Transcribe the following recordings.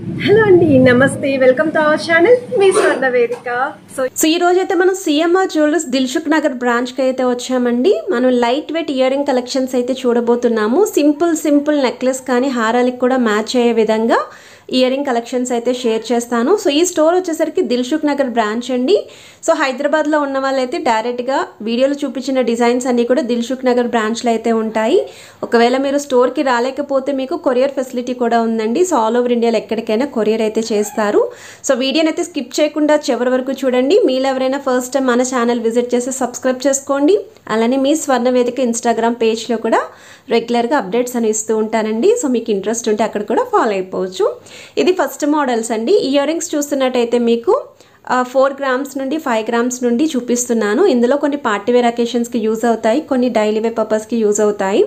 Hello అండి, నమస్తే. Welcome to our channel మీ స్వర్ణ వేదిక. సో ఈ రోజు అయితే మనం CMR jewellers Dilsukh Nagar branch కి అయితే వచ్చామండి. మనం light weight ear ring collections అయితే చూడబోతున్నాము. సింపుల్ నెక్లెస్ కానీ హారాలకు కూడా మ్యాచ్ అయ్యే విధంగా ఇయర్ రింగ్ కలెక్షన్స్ అయితే షేర్ చేస్తాను. సో ఈ స్టోర్ వచ్చేసరికి దిల్సుఖ్ నగర్ బ్రాంచ్ అండి. సో హైదరాబాద్లో ఉన్న వాళ్ళైతే డైరెక్ట్గా వీడియోలో చూపించిన డిజైన్స్ అన్నీ కూడా దిల్సుఖ్ నగర్ బ్రాంచ్లో అయితే ఉంటాయి. ఒకవేళ మీరు స్టోర్కి రాలేకపోతే మీకు కొరియర్ ఫెసిలిటీ కూడా ఉందండి. సో ఆల్ ఓవర్ ఇండియాలో ఎక్కడికైనా కొరియర్ అయితే చేస్తారు. సో వీడియోని అయితే స్కిప్ చేయకుండా చివరి వరకు చూడండి. మీరు ఎవరైనా ఫస్ట్ టైం మన ఛానల్ విజిట్ చేసి సబ్స్క్రైబ్ చేసుకోండి. అలానే మీ స్వర్ణ వేదిక ఇన్స్టాగ్రామ్ పేజ్లో కూడా రెగ్యులర్గా అప్డేట్స్ అని ఇస్తూ ఉంటానండి. సో మీకు ఇంట్రెస్ట్ ఉంటే అక్కడ కూడా ఫాలో అయిపోవచ్చు. ఇది ఫస్ట్ మోడల్స్ అండి. ఇయర్ రింగ్స్ చూస్తున్నట్టయితే మీకు 4 గ్రామ్స్ నుండి 5 గ్రామ్స్ నుండి చూపిస్తున్నాను. ఇందులో కొన్ని పార్టీవేర్ అకేషన్స్కి యూజ్ అవుతాయి, కొన్ని డైలీ వేర్ పర్పస్కి యూజ్ అవుతాయి.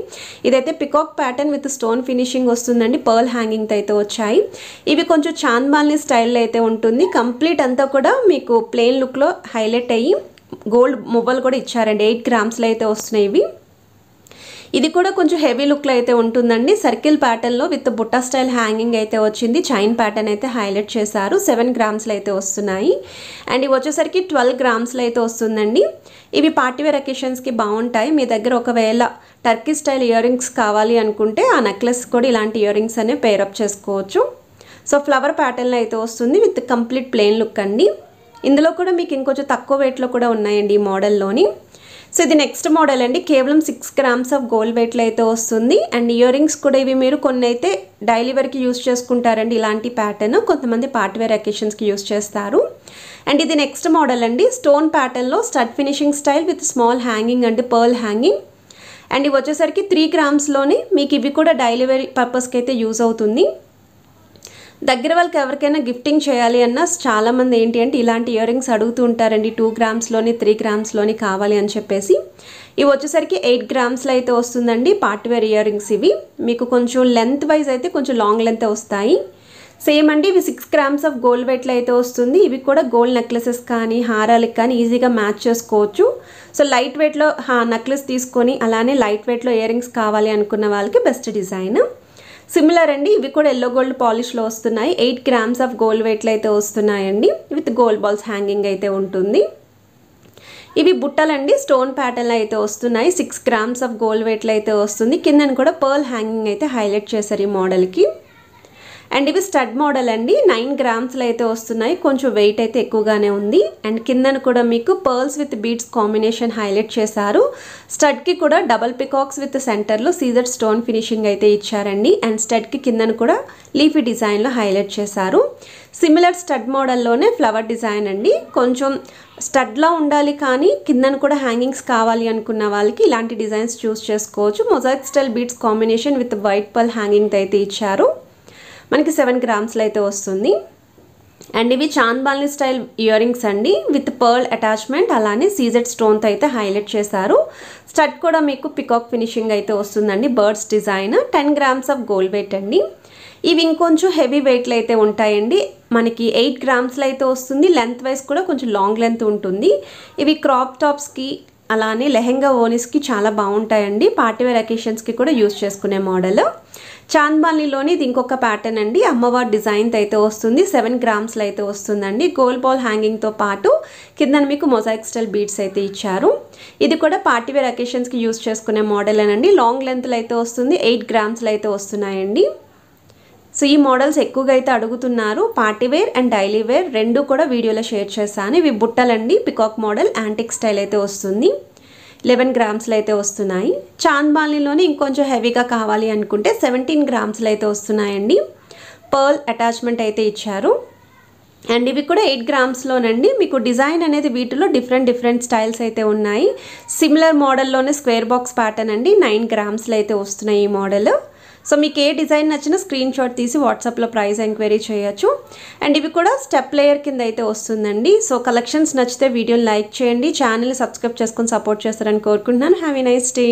ఇదైతే peacock pattern with stone finishing వస్తుందండి. పర్ల్ హ్యాంగింగ్తో అయితే వచ్చాయి. ఇవి కొంచెం చాంద్బాల్ని స్టైల్లో అయితే ఉంటుంది. కంప్లీట్ అంతా కూడా మీకు ప్లెయిన్ లుక్లో హైలైట్ అయ్యి గోల్డ్ మువ్వలు కూడా ఇచ్చారండి. 8 గ్రామ్స్లో అయితే వస్తున్నాయి ఇవి. ఇది కూడా కొంచెం హెవీ లుక్లో అయితే ఉంటుందండి. సర్కిల్ ప్యాటర్న్లో విత్ బుట్టా స్టైల్ హ్యాంగింగ్ అయితే వచ్చింది. చైన్ ప్యాటర్న్ అయితే హైలైట్ చేశారు. 7 గ్రామ్స్లో అయితే వస్తున్నాయి. అండ్ ఇవి వచ్చేసరికి 12 గ్రామ్స్లో అయితే వస్తుందండి. ఇవి పార్టీవేర్ అకేషన్స్కి బాగుంటాయి. మీ దగ్గర ఒకవేళ టర్కీ స్టైల్ ఇయర్ రింగ్స్ కావాలి అనుకుంటే ఆ నెక్లెస్ కూడా ఇలాంటి ఇయర్ రింగ్స్ అనేవి పేరప్ చేసుకోవచ్చు. సో ఫ్లవర్ ప్యాటర్న్లో అయితే వస్తుంది విత్ కంప్లీట్ ప్లెయిన్ లుక్ అండి. ఇందులో కూడా మీకు ఇంకొంచెం తక్కువ వెయిట్లో కూడా ఉన్నాయండి ఈ మోడల్లోని. సో ఇది నెక్స్ట్ మోడల్ అండి. కేవలం 6 గ్రామ్స్ ఆఫ్ గోల్డ్ వెయిట్లో అయితే వస్తుంది. అండ్ ఇయర్ రింగ్స్ కూడా ఇవి మీరు కొన్ని అయితే డైలీ వేర్కి యూస్ చేసుకుంటారండి. ఇలాంటి ప్యాటర్న్ కొంతమంది పార్టీవేర్ అకేషన్స్కి యూస్ చేస్తారు. అండ్ ఇది నెక్స్ట్ మోడల్ అండి. స్టోన్ ప్యాటర్న్లో stud finishing style with small hanging and pearl hanging. And ఇవి వచ్చేసరికి 3 గ్రామ్స్లోనే మీకు ఇవి కూడా డైలీ వేర్ పర్పస్కి అయితే యూజ్ అవుతుంది. దగ్గర వాళ్ళకి ఎవరికైనా గిఫ్టింగ్ చేయాలి అన్నా చాలామంది ఏంటి అంటే ఇలాంటి ఇయర్ రింగ్స్ అడుగుతూ ఉంటారండి. 2 గ్రామ్స్లోని 3 గ్రామ్స్లోని కావాలి అని చెప్పేసి. ఇవి వచ్చేసరికి 8 గ్రామ్స్లో అయితే వస్తుందండి. పార్టీవేర్ ఇయర్ రింగ్స్ ఇవి మీకు కొంచెం లెంత్ వైజ్ అయితే కొంచెం లాంగ్ లెంత్ వస్తాయి. సేమ్ అండి. ఇవి 6 గ్రామ్స్ ఆఫ్ గోల్డ్ వెయిట్లో అయితే వస్తుంది. ఇవి కూడా గోల్డ్ నెక్లెసెస్ కానీ హారాలకు కానీ ఈజీగా మ్యాచ్ చేసుకోవచ్చు. సో లైట్ వెయిట్లో నెక్లెస్ తీసుకొని అలానే లైట్ వెయిట్లో ఇయర్ రింగ్స్ కావాలి అనుకున్న వాళ్ళకి బెస్ట్ డిజైన్. సిమిలర్ అండి. ఇవి కూడా ఎల్లో గోల్డ్ పాలిష్లో వస్తున్నాయి. 8 గ్రామ్స్ ఆఫ్ గోల్డ్ వెయిట్లో అయితే వస్తున్నాయండి. విత్ గోల్డ్ బాల్స్ హ్యాంగింగ్ అయితే ఉంటుంది. ఇవి బుట్టలండి. స్టోన్ ప్యాటర్న్లో అయితే వస్తున్నాయి. 6 గ్రామ్స్ ఆఫ్ గోల్డ్ వెయిట్లో అయితే వస్తుంది. కిందన కూడా పర్ల్ హ్యాంగింగ్ అయితే హైలైట్ చేశారు ఈ మోడల్కి. అండ్ ఇవి స్టడ్ మోడల్ అండి. 9 గ్రామ్స్లో అయితే వస్తున్నాయి. కొంచెం వెయిట్ అయితే ఎక్కువగానే ఉంది. అండ్ కిందన కూడా మీకు pearls with beads combination highlight చేశారు. స్టడ్కి కూడా డబల్ పికాక్స్ విత్ సెంటర్లో సీజర్ స్టోన్ ఫినిషింగ్ అయితే ఇచ్చారండి. అండ్ స్టడ్కి కిందన కూడా లీఫీ డిజైన్లో హైలైట్ చేశారు. సిమిలర్ స్టడ్ మోడల్లోనే ఫ్లవర్ డిజైన్ అండి. కొంచెం స్టడ్లా ఉండాలి కానీ కిందన కూడా హ్యాంగింగ్స్ కావాలి అనుకున్న వాళ్ళకి ఇలాంటి డిజైన్స్ చూస్ చేసుకోవచ్చు. Mosaic style beads combination with white pearl hanging అయితే ఇచ్చారు. మనకి 7 గ్రామ్స్లో అయితే వస్తుంది. అండ్ ఇవి చాంద్బాల్ని స్టైల్ ఇయర్ రింగ్స్ అండి విత్ పర్ల్ అటాచ్మెంట్ అలానే సీజెడ్ స్టోన్తో అయితే హైలైట్ చేశారు. స్టడ్ కూడా మీకు పికాక్ ఫినిషింగ్ అయితే వస్తుందండి. Birds design 10 grams of gold weight అండి. ఇవి ఇంకొంచెం హెవీ వెయిట్లో అయితే ఉంటాయండి. మనకి 8 గ్రామ్స్లో అయితే వస్తుంది. లెంత్ వైజ్ కూడా కొంచెం లాంగ్ లెంత్ ఉంటుంది. ఇవి క్రాప్ టాప్స్కి అలానే లెహెంగా ఓనీస్కి చాలా బాగుంటాయండి. పార్టీవేర్ అకేషన్స్కి కూడా యూజ్ చేసుకునే మోడల్. చాంద్బాలిలోని ఇది ఇంకొక ప్యాటర్న్ అండి. అమ్మవారి డిజైన్తో అయితే వస్తుంది. 7 గ్రామ్స్లో అయితే వస్తుందండి. గోల్డ్ బాల్ హ్యాంగింగ్తో పాటు కింద మీకు మొజాయిక్ స్టైల్ బీడ్స్ అయితే ఇచ్చారు. ఇది కూడా పార్టీవేర్ అకేషన్స్కి యూజ్ చేసుకునే మోడల్ అనండి. లాంగ్ లెంత్లో అయితే వస్తుంది. 8 గ్రామ్స్లో అయితే వస్తున్నాయండి. సో ఈ మోడల్స్ ఎక్కువగా అయితే అడుగుతున్నారు. పార్టీవేర్ అండ్ డైలీ వేర్ రెండు కూడా వీడియోలో షేర్ చేశాను. ఇవి బుట్టలండి. పికాక్ మోడల్ యాంటిక్ స్టైల్ అయితే వస్తుంది. 11 గ్రామ్స్లో అయితే వస్తున్నాయి. చాంద్బాలిలోని ఇంకొంచెం హెవీగా కావాలి అనుకుంటే 17 గ్రామ్స్లో అయితే వస్తున్నాయండి. పర్ల్ అటాచ్మెంట్ అయితే ఇచ్చారు. అండ్ ఇవి కూడా 8 గ్రామ్స్లోనండి. మీకు డిజైన్ అనేది వీటిలో డిఫరెంట్ స్టైల్స్ అయితే ఉన్నాయి. సిమిలర్ మోడల్లోనే స్క్వేర్ బాక్స్ ప్యాటర్న్ అండి. 9 గ్రామ్స్లో అయితే వస్తున్నాయి ఈ మోడల్. సో మీకు ఏ డిజైన్ నచ్చినా స్క్రీన్ షాట్ తీసి వాట్సాప్లో ప్రైస్ ఎంక్వైరీ చేయొచ్చు. అండ్ ఇవి కూడా స్టెప్ లేయర్ కింద అయితే వస్తుందండి. సో కలెక్షన్స్ నచ్చితే వీడియోని లైక్ చేయండి. ఛానల్ని సబ్స్క్రైబ్ చేసుకొని సపోర్ట్ చేస్తారని కోరుకుంటున్నాను. Have a nice day.